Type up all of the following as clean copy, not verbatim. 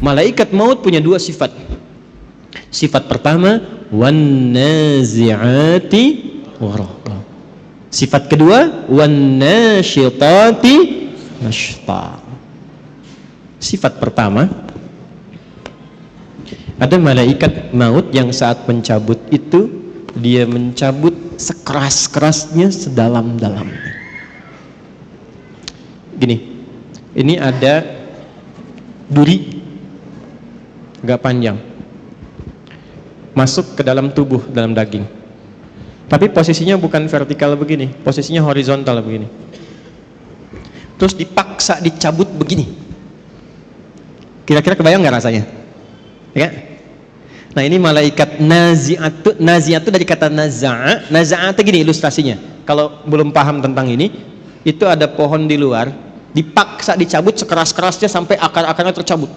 Malaikat maut punya dua sifat. Sifat pertama, wan nazi'ati gharqa. Sifat kedua, wan nasyitati nashta. Sifat pertama, ada malaikat maut yang saat mencabut itu dia mencabut sekeras-kerasnya, sedalam-dalamnya. Gini, ini ada duri agak panjang masuk ke dalam tubuh, dalam daging, tapi posisinya bukan vertikal begini, posisinya horizontal begini, terus dipaksa dicabut begini. Kira-kira kebayang nggak rasanya? Ya? Nah, ini malaikat nazi'atu. Nazi'atu dari kata naza'a. Naza'a itu gini ilustrasinya. Kalau belum paham tentang ini, itu ada pohon di luar, dipaksa dicabut sekeras-kerasnya sampai akar-akarnya tercabut.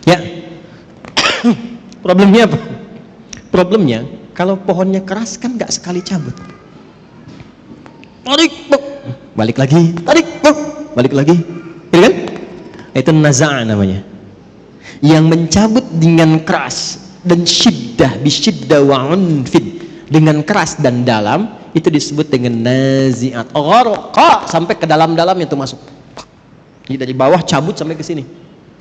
Ya. Problemnya apa? Problemnya kalau pohonnya keras kan nggak sekali cabut. Tarik, balik lagi. Tarik, balik lagi. Gitu kan? Itu naza'a namanya. Yang mencabut dengan keras dan syiddah, bisyiddah wa unfid, dengan keras dan dalam, itu disebut dengan nazi'at gharqa, sampai ke dalam-dalamnya itu masuk. Jadi dari bawah cabut sampai ke sini.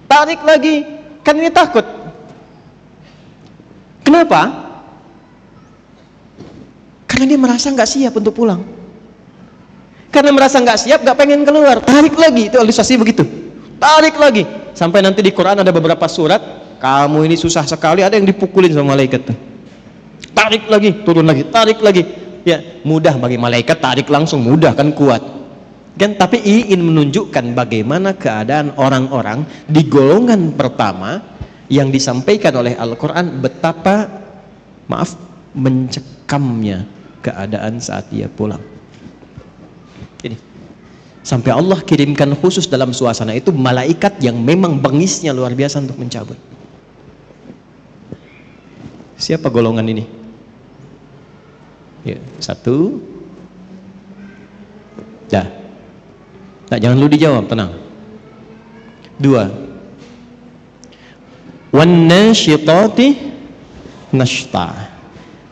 Tarik lagi. Kan ini takut. Kenapa? Karena dia merasa nggak siap untuk pulang. Karena merasa nggak siap, nggak pengen keluar. Tarik lagi, itu ilustrasi begitu. Tarik lagi. Sampai nanti di Quran ada beberapa surat, kamu ini susah sekali, ada yang dipukulin sama malaikat. Tarik lagi, turun lagi, tarik lagi. Ya, mudah bagi malaikat, tarik langsung mudah kan, kuat. Kan, tapi ingin menunjukkan bagaimana keadaan orang-orang di golongan pertama yang disampaikan oleh Al-Quran, betapa mencekamnya keadaan saat dia pulang. Ini sampai Allah kirimkan khusus dalam suasana itu malaikat yang memang bengisnya luar biasa untuk mencabut. Siapa golongan ini? Ya, satu. Dah. Nah, jangan lu dijawab, tenang. Dua. Wan nasyitati nashta.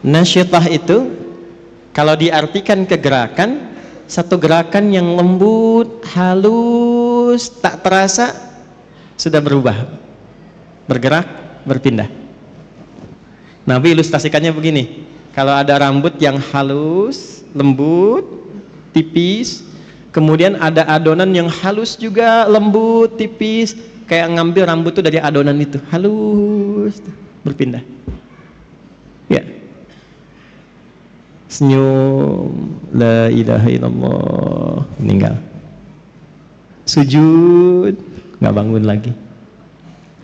Nasyitah itu kalau diartikan ke gerakan, satu gerakan yang lembut, halus, tak terasa sudah berubah, bergerak, berpindah. Nabi ilustrasikannya begini, kalau ada rambut yang halus, lembut, tipis, kemudian ada adonan yang halus juga, lembut, tipis, kayak ngambil rambut itu dari adonan itu, halus, berpindah. Ya. Senyum, la ilaha illallah, meninggal. Sujud, nggak bangun lagi.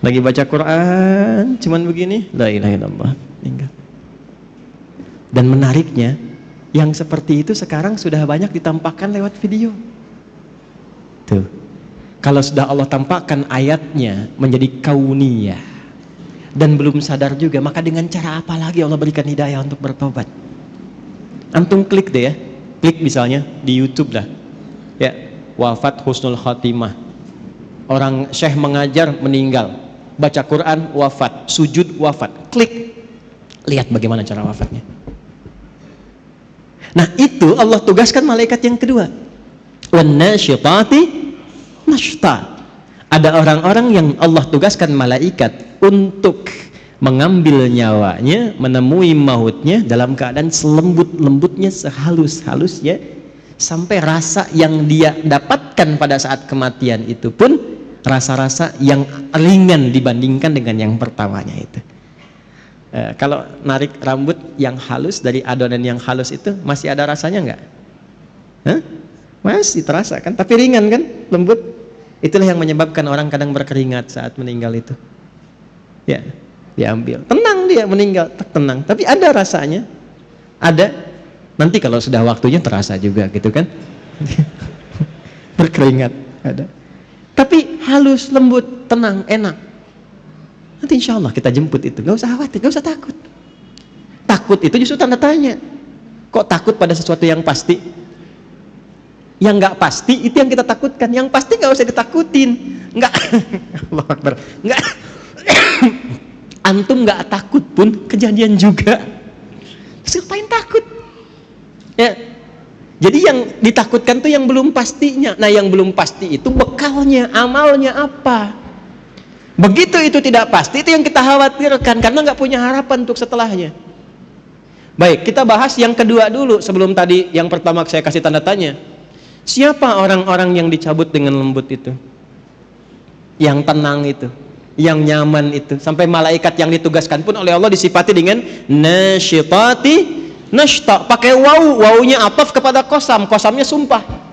Lagi baca Quran, cuman begini, la ilaha illallah, meninggal. Dan menariknya, yang seperti itu sekarang sudah banyak ditampakkan lewat video. Tuh, kalau sudah Allah tampakkan ayatnya menjadi kauniyah dan belum sadar juga, maka dengan cara apa lagi Allah berikan hidayah untuk bertobat? Antum klik deh ya, klik misalnya di YouTube dah, ya, wafat husnul khatimah, orang syekh mengajar meninggal, baca Quran wafat, sujud wafat, klik, lihat bagaimana cara wafatnya. Nah, itu Allah tugaskan malaikat yang kedua, wan nasyitati nashta. Ada orang-orang yang Allah tugaskan malaikat untuk mengambil nyawanya, menemui mautnya dalam keadaan selembut-lembutnya, sehalus-halusnya, sampai rasa yang dia dapatkan pada saat kematian itu pun rasa-rasa yang ringan dibandingkan dengan yang pertamanya itu. Kalau narik rambut yang halus dari adonan yang halus itu masih ada rasanya nggak? Masih terasa kan, tapi ringan kan, lembut. Itulah yang menyebabkan orang kadang berkeringat saat meninggal itu. Ya, diambil, tenang dia meninggal, tenang, tapi ada rasanya, ada. Nanti kalau sudah waktunya terasa juga gitu kan, berkeringat ada, tapi halus, lembut, tenang, enak. Nanti insya Allah kita jemput itu, gak usah khawatir, gak usah takut. Takut itu justru tanda tanya. Kok takut pada sesuatu yang pasti? Yang nggak pasti itu yang kita takutkan, yang pasti nggak usah ditakutin. Enggak. Allah Akbar. Enggak. Antum enggak takut pun kejadian juga. Terus ngapain takut? Ya. Jadi yang ditakutkan tuh yang belum pastinya. Nah, yang belum pasti itu bekalnya, amalnya apa? Begitu itu tidak pasti, itu yang kita khawatirkan karena nggak punya harapan untuk setelahnya. Baik, kita bahas yang kedua dulu sebelum tadi yang pertama saya kasih tanda tanya. Siapa orang-orang yang dicabut dengan lembut itu? Yang tenang itu, yang nyaman itu. Sampai malaikat yang ditugaskan pun oleh Allah disifati dengan nasyitati nashta. Pakai waw, wawunya ataf kepada qasam, qasamnya sumpah.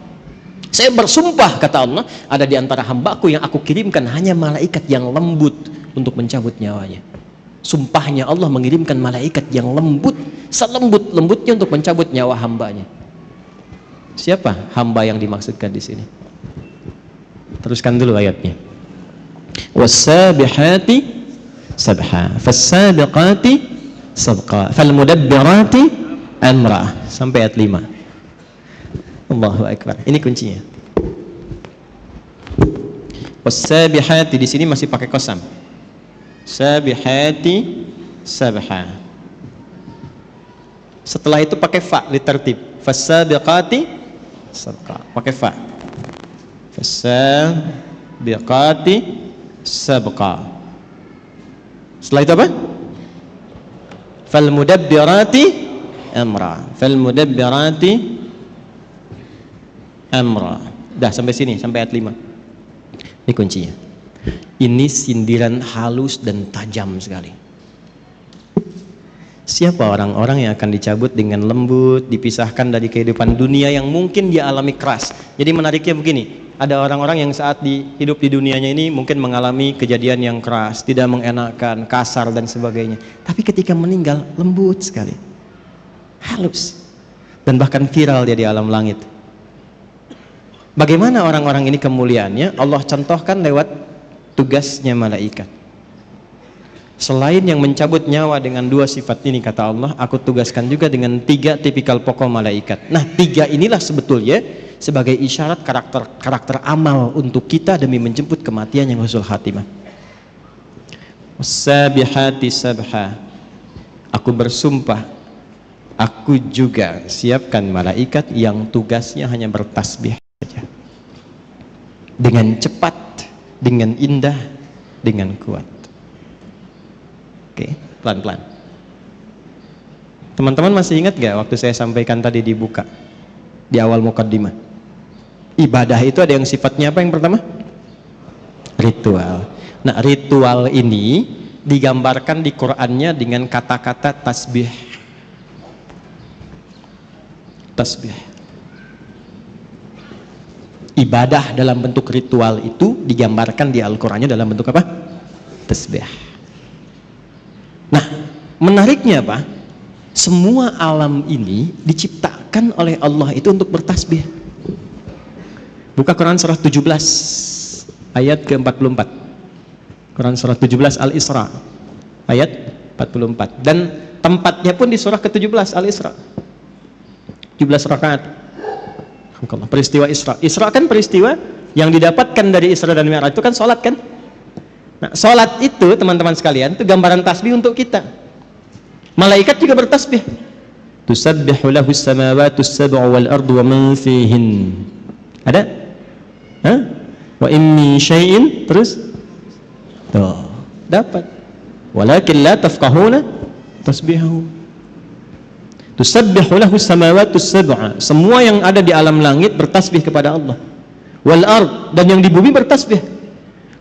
Saya bersumpah, kata Allah, ada di antara hambaku yang aku kirimkan hanya malaikat yang lembut untuk mencabut nyawanya. Sumpahnya Allah mengirimkan malaikat yang lembut, selembut-lembutnya untuk mencabut nyawa hambanya. Siapa hamba yang dimaksudkan di sini? Teruskan dulu ayatnya. Was-sabihati sabha, fas-sabiqati sabqa, fal-mudabbirati amra, sampai ayat 5. Allahu Akbar. Ini kuncinya. Was-sabihati di sini masih pakai qasam. Sabihati sabha. Setelah itu pakai fa litertib. Fas-sabiqati sabqa. Pakai fa. Fas-sabiqati sabqa. Setelah itu apa? Fal-mudabbirati amra. Fal-mudabbirati amra. Dah sampai sini, sampai ayat 5. Ini kuncinya. Ini sindiran halus dan tajam sekali. Siapa orang-orang yang akan dicabut dengan lembut, dipisahkan dari kehidupan dunia yang mungkin dia alami keras. Jadi menariknya begini, ada orang-orang yang saat hidup di dunianya ini mungkin mengalami kejadian yang keras, tidak mengenakan, kasar dan sebagainya. Tapi ketika meninggal lembut sekali, halus, dan bahkan viral dia di alam langit. Bagaimana orang-orang ini kemuliaannya? Allah contohkan lewat tugasnya malaikat. Selain yang mencabut nyawa dengan 2 sifat ini, kata Allah, aku tugaskan juga dengan 3 tipikal pokok malaikat. Nah, 3 inilah sebetulnya sebagai isyarat karakter amal untuk kita demi menjemput kematian yang husnul khatimah. Was-sabihati sabha, aku bersumpah, aku juga siapkan malaikat yang tugasnya hanya bertasbih dengan cepat, dengan indah, dengan kuat. Oke, pelan-pelan. Teman-teman masih ingat gak waktu saya sampaikan tadi dibuka di awal mukaddimah? Ibadah itu ada yang sifatnya apa yang pertama? Ritual. Nah, ritual ini digambarkan di Qur'annya dengan kata-kata tasbih. Tasbih. Ibadah dalam bentuk ritual itu digambarkan di Al-Qur'annya dalam bentuk apa? Tasbih. Nah, menariknya apa? Semua alam ini diciptakan oleh Allah itu untuk bertasbih. Buka Quran surah 17 ayat ke-44. Quran surah 17 Al-Isra ayat 44. Dan tempatnya pun di surah ke-17 Al-Isra. 17 rakaat. Peristiwa Isra. Isra kan peristiwa yang didapatkan dari Isra dan Mi'raj itu kan sholat kan? Nah, sholat itu teman-teman sekalian itu gambaran tasbih untuk kita. Malaikat juga bertasbih. Tusabbihu lahu as-samawati as-sab'u wal ardu wa man fihin. Ada? Hah? Wa in min syai'in, terus tuh, dapat. Walakin la tafqahuna tasbihahum. Tusabbihu lahu as-samawati as-sab'a. Semua yang ada di alam langit bertasbih kepada Allah. Wal ard, dan yang di bumi bertasbih.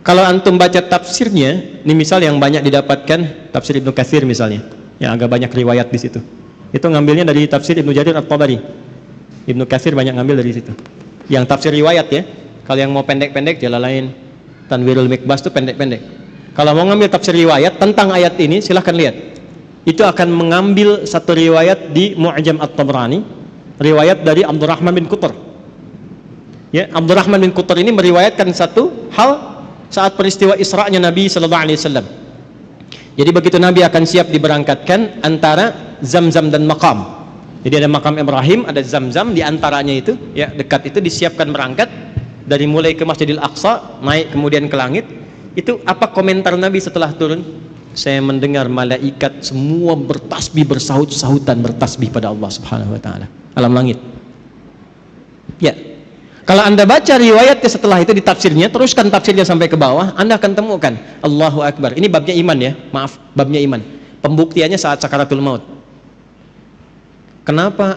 Kalau antum baca tafsirnya, ini misal yang banyak didapatkan tafsir Ibnu Katsir misalnya, yang agak banyak riwayat di situ. Itu ngambilnya dari tafsir Ibnu Jarir At-Tabari. Ibnu Katsir banyak ngambil dari situ. Yang tafsir riwayat ya. Kalau yang mau pendek-pendek Jalalain, Tanwirul Mikbas itu pendek-pendek. Kalau mau ngambil tafsir riwayat tentang ayat ini, silahkan lihat. Itu akan mengambil satu riwayat di Mu'jam At-Tabrani, riwayat dari Abdurrahman bin Qutr. Ya, Abdurrahman bin Qutr ini meriwayatkan satu hal saat peristiwa Isra'nya Nabi sallallahu alaihi wasallam. Jadi begitu Nabi akan siap diberangkatkan antara Zamzam dan Maqam. Jadi ada makam Ibrahim, ada Zamzam, di antaranya itu, ya dekat itu disiapkan berangkat. dari mulai ke Masjidil Aqsa, naik kemudian ke langit. Itu apa komentar Nabi setelah turun? Saya mendengar malaikat semua bertasbih, bersahut-sahutan bertasbih pada Allah Subhanahu wa taala, alam langit. Ya. Kalau Anda baca riwayatnya setelah itu di tafsirnya, teruskan tafsirnya sampai ke bawah, Anda akan temukan Allahu Akbar. Ini babnya iman ya, maaf, babnya iman. Pembuktiannya saat sakaratul maut. Kenapa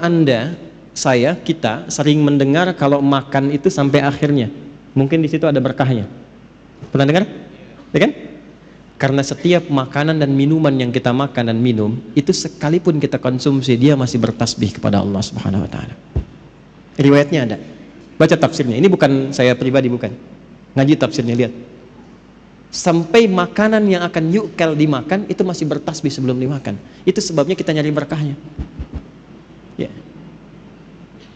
kita sering mendengar kalau makan itu sampai akhirnya? Mungkin di situ ada berkahnya. Pernah dengar? Ya kan? Karena setiap makanan dan minuman yang kita makan dan minum, itu sekalipun kita konsumsi, dia masih bertasbih kepada Allah Subhanahu wa taala. Riwayatnya ada. Baca tafsirnya. Ini bukan saya pribadi, bukan. Ngaji tafsirnya, lihat. Sampai makanan yang akan yukal dimakan itu masih bertasbih sebelum dimakan. Itu sebabnya kita nyari berkahnya. Ya.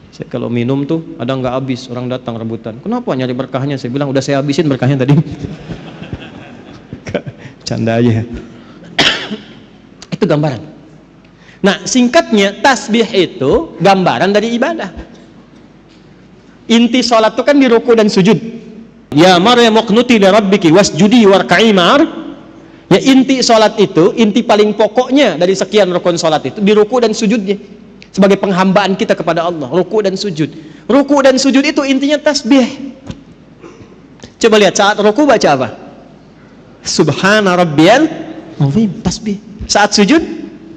Saya kalau minum tuh ada nggak habis, orang datang rebutan. Kenapa nyari berkahnya? Saya bilang udah saya habisin berkahnya tadi. Canda aja. Itu gambaran. Nah, singkatnya tasbih itu gambaran dari ibadah. Inti sholat itu kan di ruku dan sujud. Ya Maryam uqnuti li rabbiki wasjudi warka'i ma'ar. Ya, inti sholat itu, inti paling pokoknya dari sekian rukun sholat itu di ruku dan sujudnya. Sebagai penghambaan kita kepada Allah, ruku dan sujud. Ruku dan sujud itu intinya tasbih. Coba lihat saat ruku baca apa? Subhana rabbiyal azim, tasbih. Saat sujud,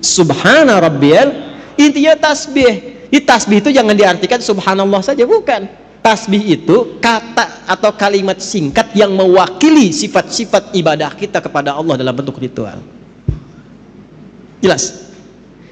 subhana rabbiyal, intinya tasbih. Di tasbih itu jangan diartikan subhanallah saja, bukan. Tasbih itu kata atau kalimat singkat yang mewakili sifat-sifat ibadah kita kepada Allah dalam bentuk ritual. Jelas?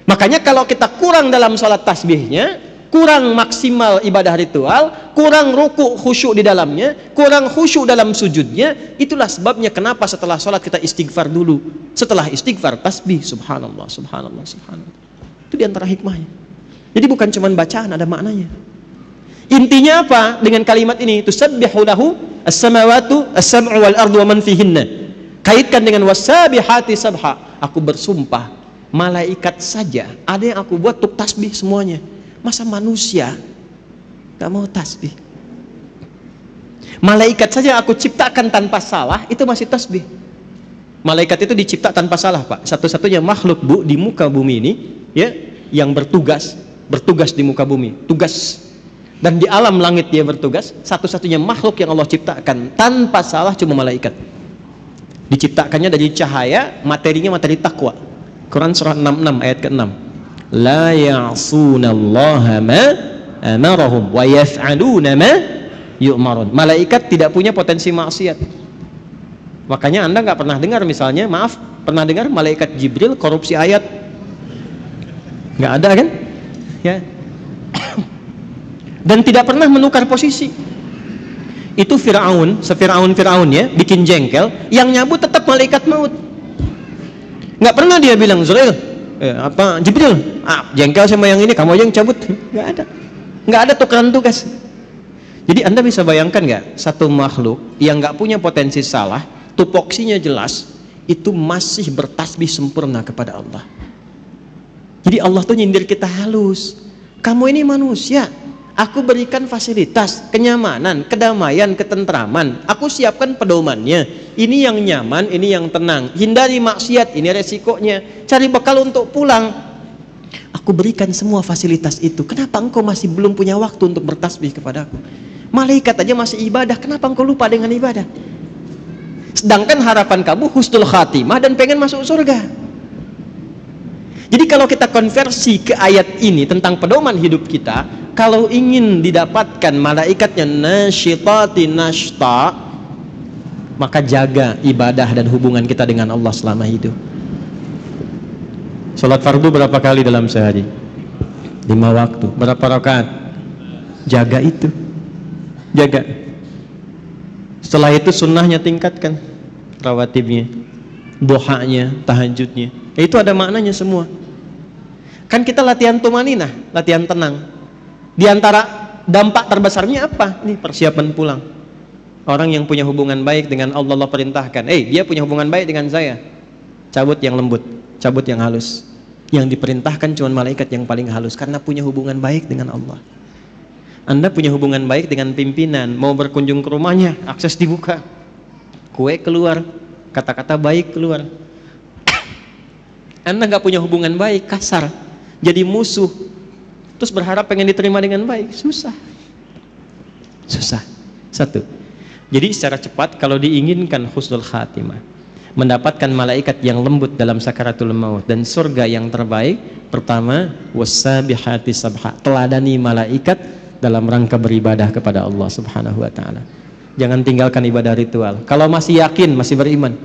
Makanya kalau kita kurang dalam sholat tasbihnya, kurang maksimal ibadah ritual, kurang ruku khusyuk di dalamnya, kurang khusyuk dalam sujudnya, itulah sebabnya kenapa setelah sholat kita istighfar dulu. Setelah istighfar tasbih, subhanallah, subhanallah, subhanallah. Itu diantara hikmahnya. Jadi bukan cuma bacaan, ada maknanya. Intinya apa dengan kalimat ini? Tusabbihu lahu as-samawatu as-sab'u wal ardu wa man fihinna. Kaitkan dengan wasabihati sabha. Aku bersumpah, malaikat saja ada yang aku buat untuk tasbih semuanya. Masa manusia gak mau tasbih? Malaikat saja aku ciptakan tanpa salah, itu masih tasbih. Malaikat itu dicipta tanpa salah, Pak. Satu-satunya makhluk, Bu, di muka bumi ini, ya, yang bertugas di muka bumi, tugas. Dan di alam langit dia bertugas. Satu-satunya makhluk yang Allah ciptakan tanpa salah cuma malaikat. Diciptakannya dari cahaya, materinya materi takwa. Quran surah 66 ayat ke-6. La ya'sunallaha ma amarahum wa yaf'aluna ma yu'marun. Malaikat tidak punya potensi maksiat. Makanya Anda nggak pernah dengar misalnya, maaf, pernah dengar malaikat Jibril korupsi ayat? Nggak ada kan? Ya. Dan tidak pernah menukar posisi. Itu Fir'aun, se-Fir'aun ya, bikin jengkel, yang nyabut tetap malaikat maut. Nggak pernah dia bilang, Jibril, jengkel sama yang ini, kamu aja yang cabut. Nggak ada tukeran tugas. Jadi Anda bisa bayangkan nggak, satu makhluk yang nggak punya potensi salah, tupoksinya jelas, itu masih bertasbih sempurna kepada Allah. Jadi Allah tuh nyindir kita halus. Kamu ini manusia, aku berikan fasilitas, kenyamanan, kedamaian, ketentraman. Aku siapkan pedomannya. Ini yang nyaman, ini yang tenang. Hindari maksiat, ini resikonya. Cari bekal untuk pulang. Aku berikan semua fasilitas itu. Kenapa engkau masih belum punya waktu untuk bertasbih kepadaku? Malaikat aja masih ibadah, kenapa engkau lupa dengan ibadah? Sedangkan harapan kamu husnul khatimah dan pengen masuk surga. Jadi kalau kita konversi ke ayat ini tentang pedoman hidup kita, kalau ingin didapatkan malaikatnya nasyitati nashta, maka jaga ibadah dan hubungan kita dengan Allah selama hidup. Salat fardu berapa kali dalam sehari? 5 waktu. Berapa rakaat? Jaga itu. Jaga. Setelah itu sunnahnya tingkatkan, rawatibnya, duhanya, tahajudnya. Itu ada maknanya semua. Kan kita latihan tumaninah, latihan tenang. Di antara dampak terbesarnya apa? Nih, persiapan pulang. Orang yang punya hubungan baik dengan Allah, Allah perintahkan, dia punya hubungan baik dengan saya, cabut yang lembut, cabut yang halus. Yang diperintahkan cuma malaikat yang paling halus, karena punya hubungan baik dengan Allah. Anda punya hubungan baik dengan pimpinan, mau berkunjung ke rumahnya, akses dibuka, kue keluar, kata-kata baik keluar. Anda nggak punya hubungan baik, kasar, jadi musuh, terus berharap pengen diterima dengan baik, susah. Satu. Jadi secara cepat, kalau diinginkan husnul khatimah, mendapatkan malaikat yang lembut dalam sakaratul maut dan surga yang terbaik, pertama, wassabihati sabha, teladani malaikat dalam rangka beribadah kepada Allah Subhanahu wa taala. Jangan tinggalkan ibadah ritual. Kalau masih yakin, masih beriman.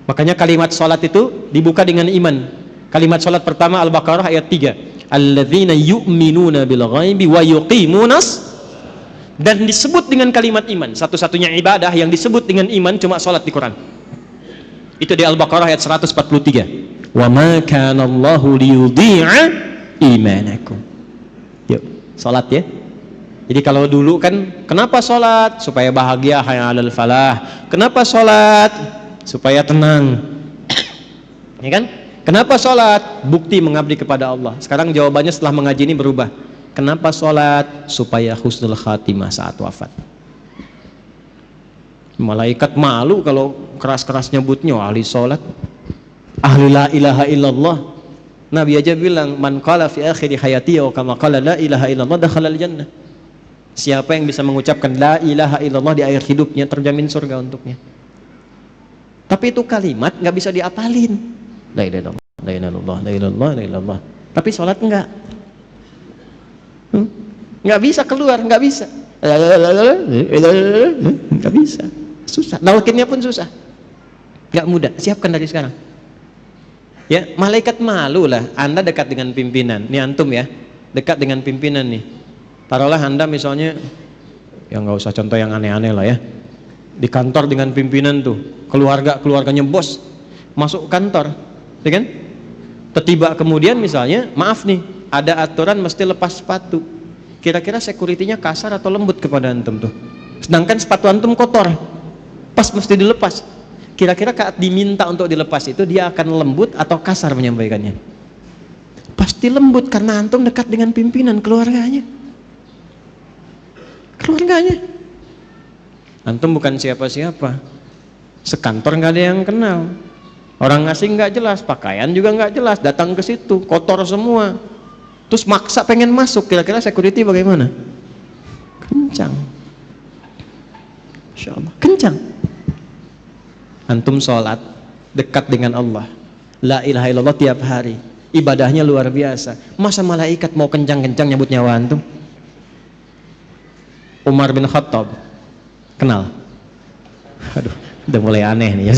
Makanya kalimat salat itu dibuka dengan iman. Kalimat salat pertama Al-Baqarah ayat 3. Alladzina yu'minuna bil ghaibi wa yuqimunas, dan disebut dengan kalimat iman. Satu-satunya ibadah yang disebut dengan iman cuma salat di Quran. Itu di Al-Baqarah ayat 143. Wa ma kana Allahu liyudhi'a imanakum. Yuk, salat ya. Jadi kalau dulu kan, kenapa sholat? Supaya bahagia, hayya 'alal falah. Kenapa sholat? Supaya tenang. Ya kan? Kenapa sholat? Bukti mengabdi kepada Allah. Sekarang jawabannya setelah mengaji ini berubah. Kenapa sholat? Supaya husnul khatimah saat wafat. Malaikat malu kalau keras-keras nyebutnya ahli sholat, ahli la ilaha illallah. Nabi aja bilang, man qala fi akhiri hayati wa kama qala la ilaha illallah dakhalal jannah. Siapa yang bisa mengucapkan la ilaha illallah di akhir hidupnya, terjamin surga untuknya. Tapi itu kalimat nggak bisa diapalin. La ilaha illallah, la ilaha illallah, la ilaha illallah, la ilaha illallah. Tapi sholat enggak. Nggak bisa keluar, nggak bisa. Nggak bisa. Susah. Nalkinnya pun susah. Nggak mudah. Siapkan dari sekarang. Ya, malaikat malu lah. Anda dekat dengan pimpinan. Ini antum ya, dekat dengan pimpinan nih. Taruhlah Anda misalnya, ya nggak usah contoh yang aneh-aneh lah ya, di kantor dengan pimpinan tuh, keluarganya bos, masuk kantor, ya kan? Tiba kemudian misalnya, maaf nih, ada aturan mesti lepas sepatu. Kira-kira security-nya kasar atau lembut kepada antum tuh? Sedangkan sepatu antum kotor, pas mesti dilepas. Kira-kira saat diminta untuk dilepas itu, dia akan lembut atau kasar menyampaikannya? Pasti lembut, karena antum dekat dengan pimpinan keluarganya. Antum bukan siapa-siapa, sekantor nggak ada yang kenal, orang asing nggak jelas, pakaian juga nggak jelas, datang ke situ kotor semua, terus maksa pengen masuk. Kira-kira security bagaimana? Kencang, insya Allah kencang. Antum sholat dekat dengan Allah, la ilaha illallah tiap hari, ibadahnya luar biasa. Masa malaikat mau kencang-kencang nyebut nyawa antum? Umar bin Khattab, kenal? Aduh, udah mulai aneh nih ya.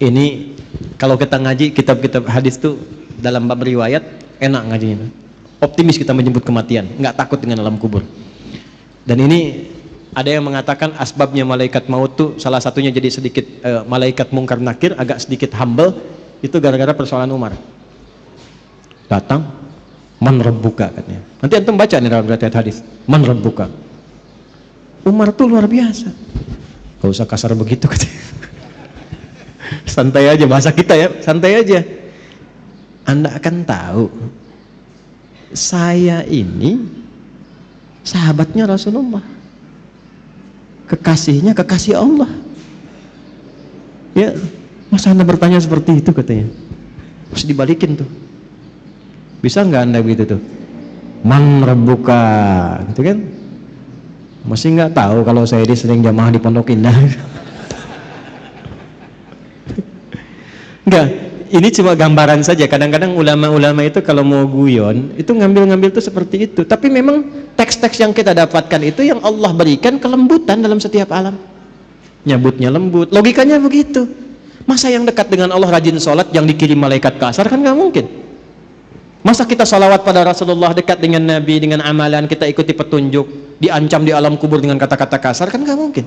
Ini kalau kita ngaji kitab-kitab hadis tuh dalam bab riwayat enak ngajinya. Optimis kita menyebut kematian, nggak takut dengan alam kubur. Dan ini ada yang mengatakan asbabnya malaikat maut tuh salah satunya jadi sedikit malaikat mungkar nakir agak sedikit humble, itu gara-gara persoalan Umar. Datang, man rabbuka katanya. Nanti antum baca nih dalam riwayat hadis, man rabbuka. Umar tuh luar biasa. Gak usah kasar begitu katanya. Santai aja, bahasa kita ya, santai aja. Anda akan tahu, saya ini sahabatnya Rasulullah, kekasihnya kekasih Allah. Ya, masa Anda bertanya seperti itu katanya? Harus dibalikin tuh. Bisa nggak Anda begitu tuh? Man rabbuka, gitu kan? Masih nggak tahu kalau saya ini sering jamaah di Pondok Indah. Enggak, ini cuma gambaran saja. Kadang-kadang ulama-ulama itu kalau mau guyon, itu ngambil-ngambil tuh seperti itu. Tapi memang teks-teks yang kita dapatkan itu yang Allah berikan kelembutan dalam setiap alam. Nyebutnya lembut, logikanya begitu. Masa yang dekat dengan Allah rajin sholat yang dikirim malaikat kasar, kan nggak mungkin. Masa kita sholawat pada Rasulullah, dekat dengan Nabi, dengan amalan kita ikuti petunjuk, diancam di alam kubur dengan kata-kata kasar, kan nggak mungkin.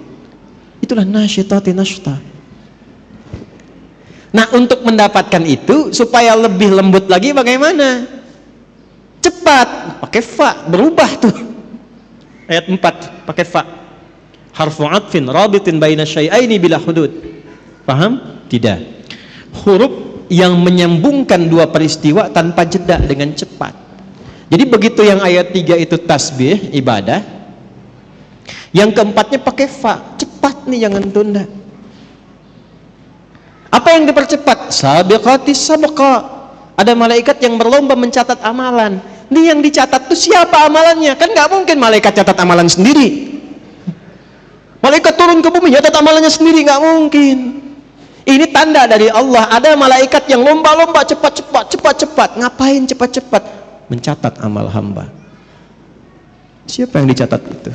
Itulah nasyitati nasyta. Nah, untuk mendapatkan itu supaya lebih lembut lagi bagaimana? Cepat, pakai fa, berubah tuh. Ayat 4 pakai fa. Harfu atfin rabitin baina syai'aini bila hudud. Paham? Tidak. Huruf yang menyambungkan dua peristiwa tanpa jeda dengan cepat. Jadi begitu yang ayat 3 itu tasbih, ibadah, yang keempatnya pakai fa, cepat nih, jangan tunda. Apa yang dipercepat? Sabiqatis sabqa. Ada malaikat yang berlomba mencatat amalan. Ini yang dicatat tuh siapa amalannya? Kan nggak mungkin malaikat catat amalan sendiri. Malaikat turun ke bumi catat amalannya sendiri, nggak mungkin. Ini tanda dari Allah. Ada malaikat yang lomba-lomba cepat-cepat. Ngapain cepat-cepat? Mencatat amal hamba. Siapa yang dicatat itu?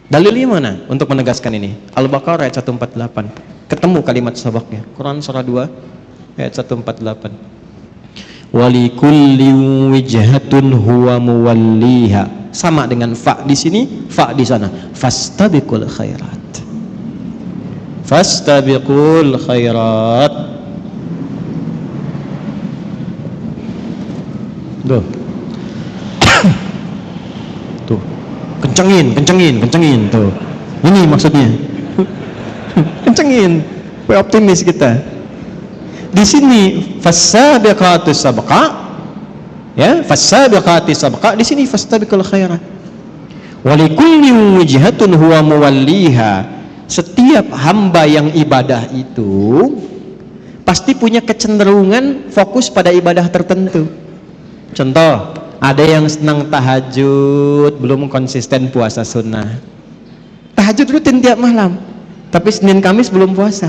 Dalilnya mana untuk menegaskan ini? Al-Baqarah ayat 148. Ketemu kalimat sabaknya. Quran surah 2 ayat 148. Walikulli wijhatun huwa muwalliha. Sama dengan fa di sini, fa di sana. Fastabiqul khairat. Fastabiqul khairat. Tuh. Tuh. Kencengin tuh. Ini maksudnya. Kencengin. Supaya optimis kita. Di sini fasabiqatus sabqa, ya, fasabiqatis sabqa, di sini fastabiqul khairat. Walikulli wijhatun huwa muwalliha. Setiap hamba yang ibadah itu pasti punya kecenderungan fokus pada ibadah tertentu. Contoh, ada yang senang tahajud, belum konsisten puasa sunnah. Tahajud rutin tiap malam, tapi Senin Kamis belum puasa.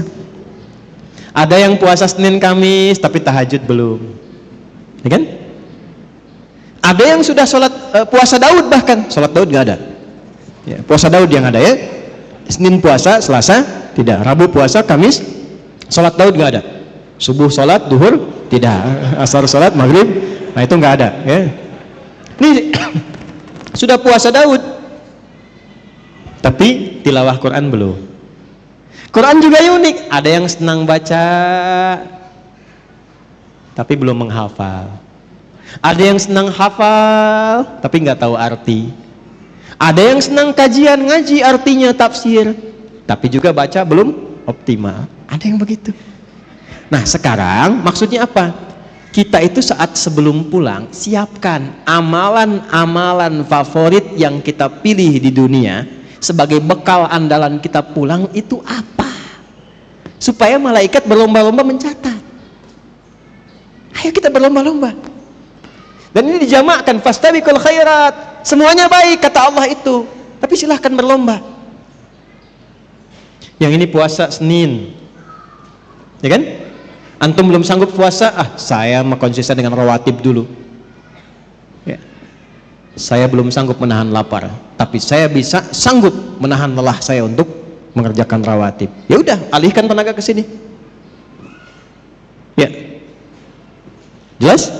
Ada yang puasa Senin Kamis tapi tahajud belum, ya kan? Ada yang sudah sholat puasa Daud, bahkan sholat Daud nggak ada. Ya, puasa Daud yang ada, ya. Senin puasa, Selasa tidak, Rabu puasa, Kamis sholat Daud nggak ada. Subuh sholat, duhur tidak, asar sholat, maghrib, nah itu nggak ada. Ya. Ini sudah puasa Daud, tapi tilawah Quran belum. Quran juga unik, ada yang senang baca tapi belum menghafal. Ada yang senang hafal tapi nggak tahu arti. Ada yang senang kajian, ngaji artinya, tafsir, tapi juga baca belum optimal. Ada yang begitu. Nah sekarang maksudnya apa? Kita itu saat sebelum pulang siapkan amalan-amalan favorit yang kita pilih di dunia sebagai bekal andalan kita pulang itu apa? Supaya malaikat berlomba-lomba mencatat. Ayo kita berlomba-lomba. Dan ini dijamakkan, fastabiqul khairat. Semuanya baik kata Allah itu, tapi silahkan berlomba. Yang ini puasa Senin, ya kan? Antum belum sanggup puasa, saya mau konsisten dengan rawatib dulu. Ya. Saya belum sanggup menahan lapar, tapi saya bisa sanggup menahan lelah saya untuk mengerjakan rawatib. Ya udah, alihkan tenaga ke sini. Ya. Jelas?